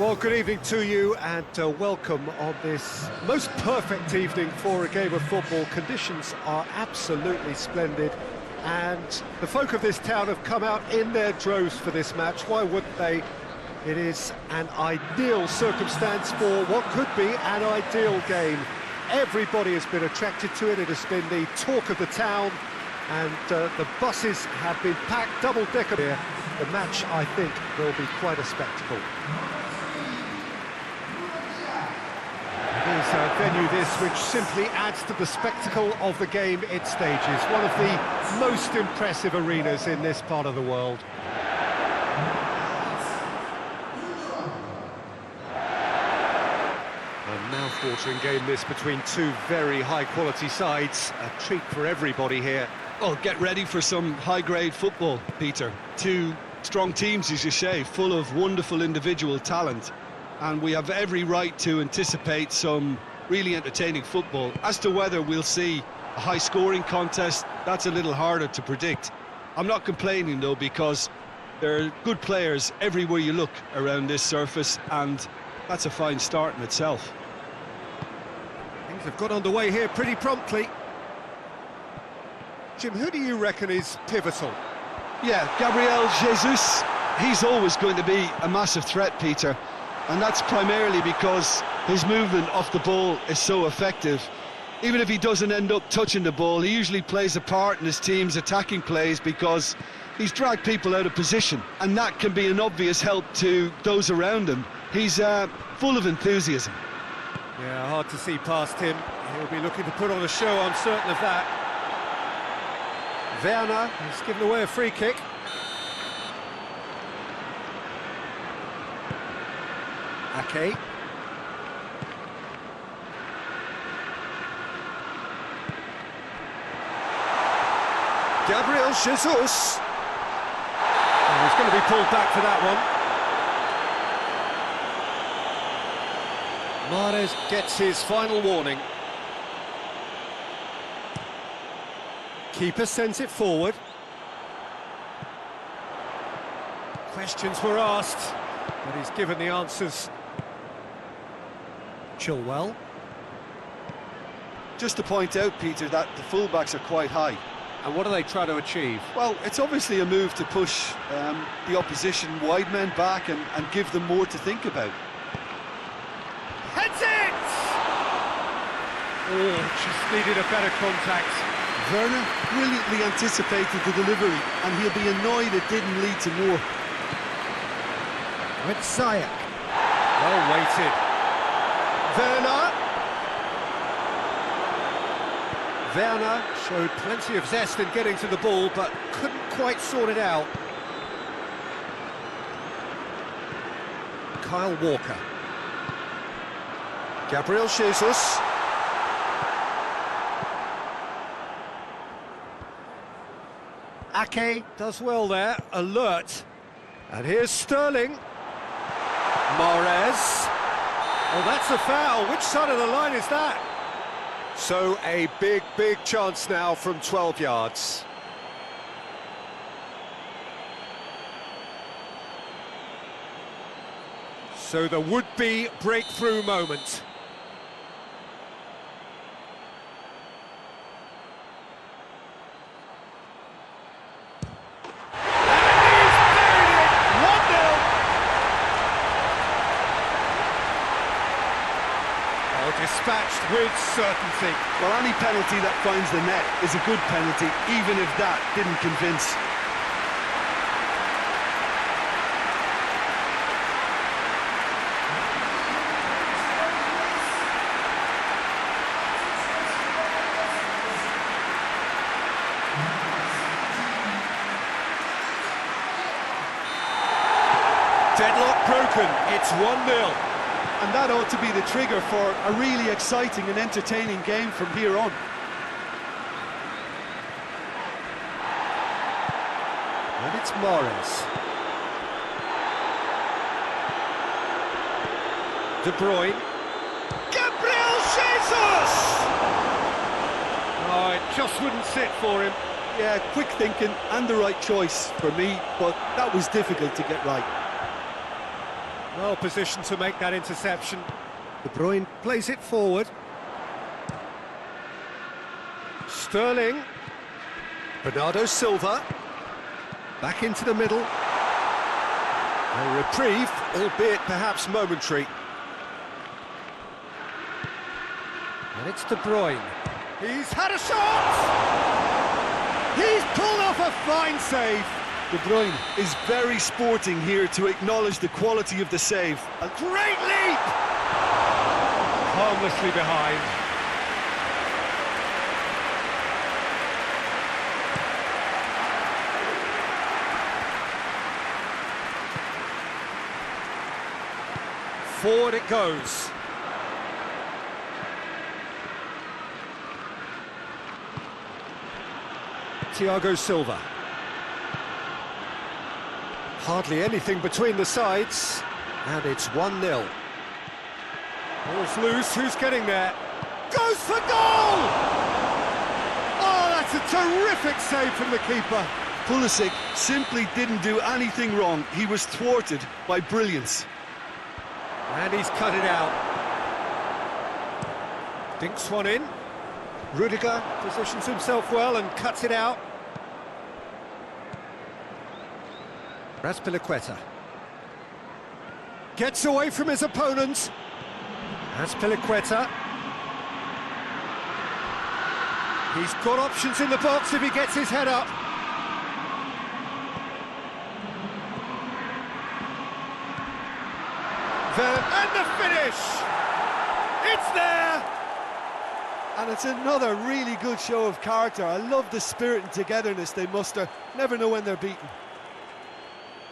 Well, good evening to you and welcome on this most perfect evening for a game of football. Conditions are absolutely splendid and the folk of this town have come out in their droves for this match. Why wouldn't they? It is an ideal circumstance for what could be an ideal game. Everybody has been attracted to it. It has been the talk of the town and the buses have been packed, double-decker here. The match, I think, will be quite a spectacle. It is a venue this which simply adds to the spectacle of the game it stages. One of the most impressive arenas in this part of the world. A mouth-watering game this between two very high-quality sides. A treat for everybody here. Well, get ready for some high-grade football, Peter. Two strong teams, as you say, full of wonderful individual talent. And we have every right to anticipate some really entertaining football. As to whether we'll see a high-scoring contest, that's a little harder to predict. I'm not complaining, though, because there are good players everywhere you look around this surface, and that's a fine start in itself. Things have got underway here pretty promptly. Jim, who do you reckon is pivotal? Yeah, Gabriel Jesus. He's always going to be a massive threat, Peter. And that's primarily because his movement off the ball is so effective. Even if he doesn't end up touching the ball, he usually plays a part in his team's attacking plays because he's dragged people out of position. And that can be an obvious help to those around him. He's full of enthusiasm. Yeah, hard to see past him. He'll be looking to put on a show, I'm certain of that. Werner has given away a free kick. Ake. Gabriel Jesus. Oh, he's going to be pulled back for that one. Mahrez gets his final warning. Keeper sends it forward. Questions were asked, but he's given the answers. Chilwell. Just to point out, Peter, that the fullbacks are quite high. And what do they try to achieve? Well, it's obviously a move to push the opposition wide men back and give them more to think about. Heads it! Oh, just needed a better contact. Werner brilliantly anticipated the delivery, and he'll be annoyed it didn't lead to more. With Sayak. Well weighted. Werner. Werner showed plenty of zest in getting to the ball, but couldn't quite sort it out. Kyle Walker. Gabriel Jesus. Ake does well there, alert. And here's Sterling. Mahrez. Oh, that's a foul. Which side of the line is that? So a big chance now from 12 yards. So the would-be breakthrough moment. Dispatched with certainty. Well, any penalty that finds the net is a good penalty, even if that didn't convince. Deadlock broken, it's 1-0. And that ought to be the trigger for a really exciting and entertaining game from here on. And it's Mahrez. De Bruyne. Gabriel Jesus! Oh, it just wouldn't sit for him. Yeah, quick thinking and the right choice for me, but that was difficult to get right. Well positioned to make that interception. De Bruyne plays it forward. Sterling. Bernardo Silva. Back into the middle. A reprieve, albeit perhaps momentary. And it's De Bruyne. He's had a shot! He's pulled off a fine save. De Bruyne is very sporting here to acknowledge the quality of the save. A great leap! Harmlessly behind. Forward it goes. Thiago Silva. Hardly anything between the sides, and it's 1-0. Ball's loose, who's getting there? Goes for goal! Oh, that's a terrific save from the keeper. Pulisic simply didn't do anything wrong. He was thwarted by brilliance. And he's cut it out. Dinks one in. Rudiger positions himself well and cuts it out. Azpilicueta gets away from his opponent. Azpilicueta. He's got options in the box if he gets his head up. And the finish! It's there! And it's another really good show of character. I love the spirit and togetherness they muster. Never know when they're beaten.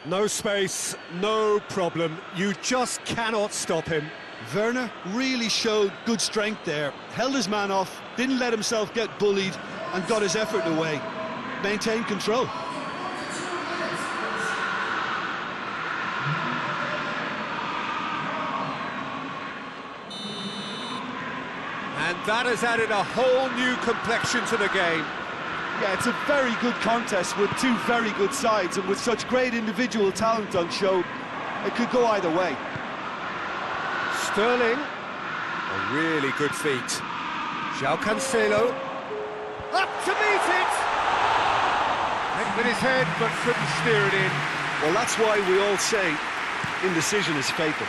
No space, no problem. You just cannot stop him. Werner really showed good strength there. Held his man off, didn't let himself get bullied, and got his effort away. Maintained control. And that has added a whole new complexion to the game. Yeah, it's a very good contest with two very good sides, and with such great individual talent on show, it could go either way. Sterling, a really good feat. João Cancelo, up to meet it! Went with his head, but couldn't steer it in. Well, that's why we all say indecision is fatal.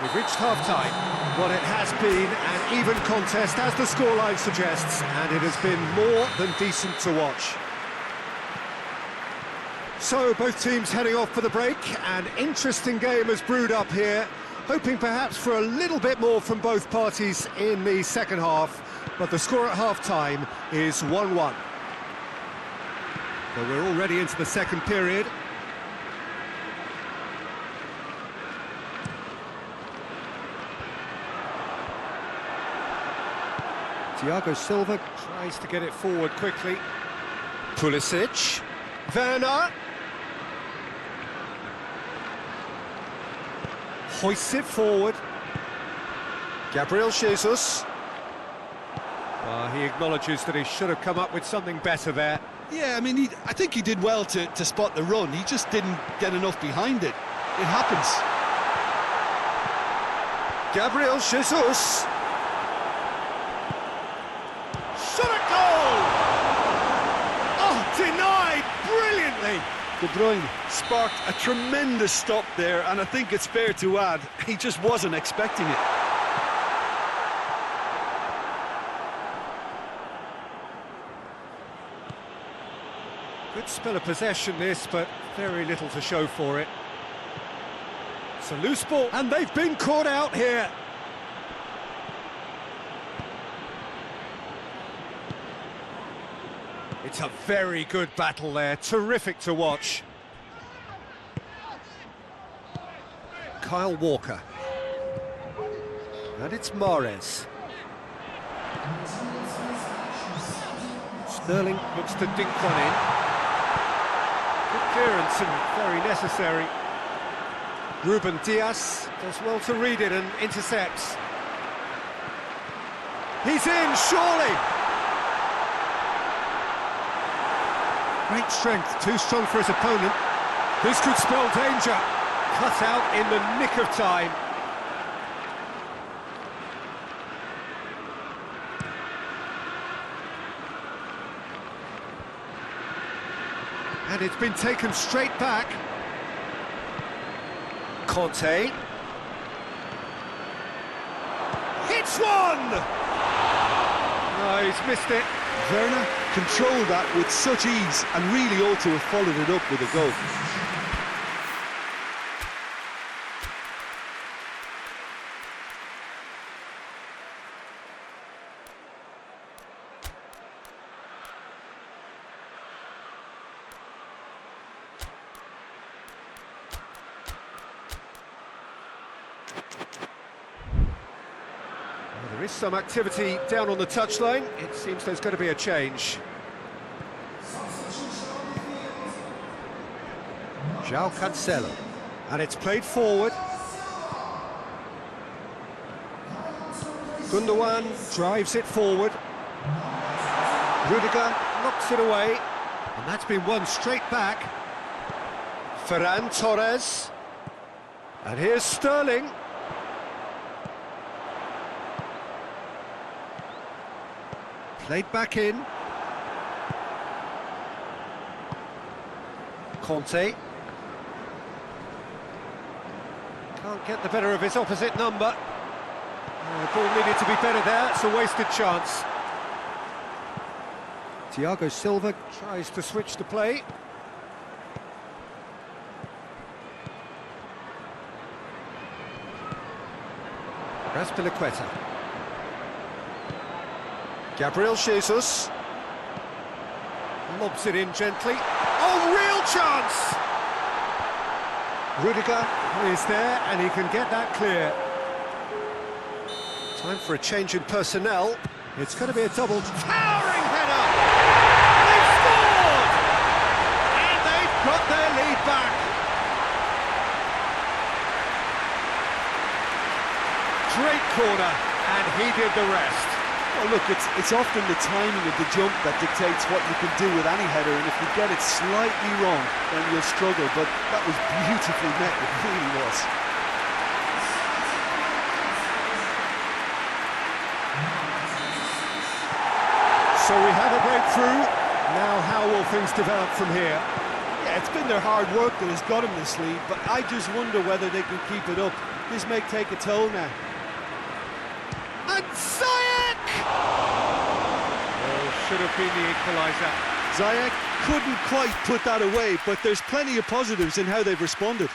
We've reached half-time. Well, it has been an even contest, as the scoreline suggests, and it has been more than decent to watch. So, both teams heading off for the break. An interesting game has brewed up here, hoping perhaps for a little bit more from both parties in the second half, but the score at half-time is 1-1. Well, we're already into the second period. Thiago Silva tries to get it forward quickly. Pulisic. Werner. Hoists it forward. Gabriel Jesus. He acknowledges that he should have come up with something better there. Yeah, I mean, I think he did well to spot the run. He just didn't get enough behind it. It happens. Gabriel Jesus. Shot a goal! Oh, denied brilliantly! De Bruyne sparked a tremendous stop there, and I think it's fair to add, he just wasn't expecting it. Good spell of possession this, but very little to show for it. It's a loose ball, and they've been caught out here. It's a very good battle there, terrific to watch. Kyle Walker. And it's Mahrez. Sterling looks to dink one in. Good clearance and very necessary. Ruben Diaz does well to read it and intercepts. He's in, surely! Great strength, too strong for his opponent. This could spell danger. Cut out in the nick of time. And it's been taken straight back. Conte. Hits one! No, he's missed it. Werner controlled that with such ease and really ought to have followed it up with a goal. There is some activity down on the touchline. It seems there's going to be a change. João Cancelo. And it's played forward. Gundogan drives it forward. Rudiger knocks it away. And that's been won straight back. Ferran Torres. And here's Sterling. Played back in. Conte. Can't get the better of his opposite number. The ball needed to be better there, it's a wasted chance. Thiago Silva tries to switch the play. Raspilicueta. Gabriel Jesus lobs it in gently. Oh, real chance! Rudiger is there and he can get that clear. Time for a change in personnel. It's going to be a double towering header! They've scored! And they've got their lead back. Great corner, and he did the rest. Well, look, it's often the timing of the jump that dictates what you can do with any header, and if you get it slightly wrong, then you'll struggle, but that was beautifully met, it really was. So we have a breakthrough. Now how will things develop from here? Yeah, it's been their hard work that has got them this lead, but I just wonder whether they can keep it up. This may take a toll now. And Ziyech! Oh, should have been the equaliser. Ziyech couldn't quite put that away, but there's plenty of positives in how they've responded.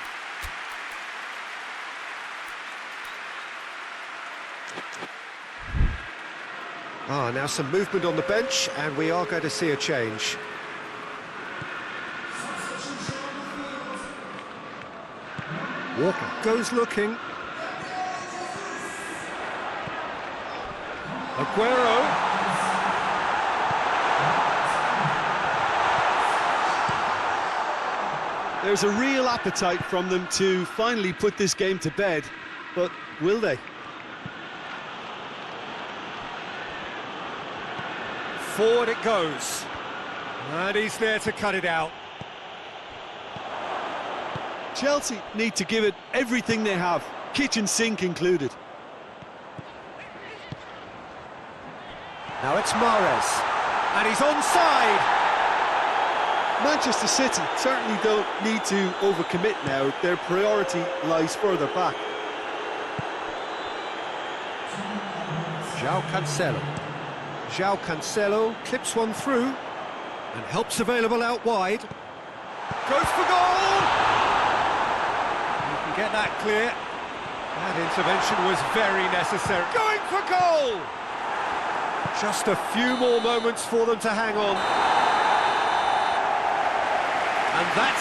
Now some movement on the bench, and we are going to see a change. Walker goes looking. Aguero. There's a real appetite from them to finally put this game to bed, but will they? Forward it goes. And he's there to cut it out. Chelsea need to give it everything they have, kitchen sink included. Now it's Mahrez, and he's onside. Manchester City certainly don't need to overcommit now. Their priority lies further back. João Cancelo. João Cancelo clips one through and helps available out wide. Goes for goal! You can get that clear. That intervention was very necessary. Going for goal! Just a few more moments for them to hang on. And that's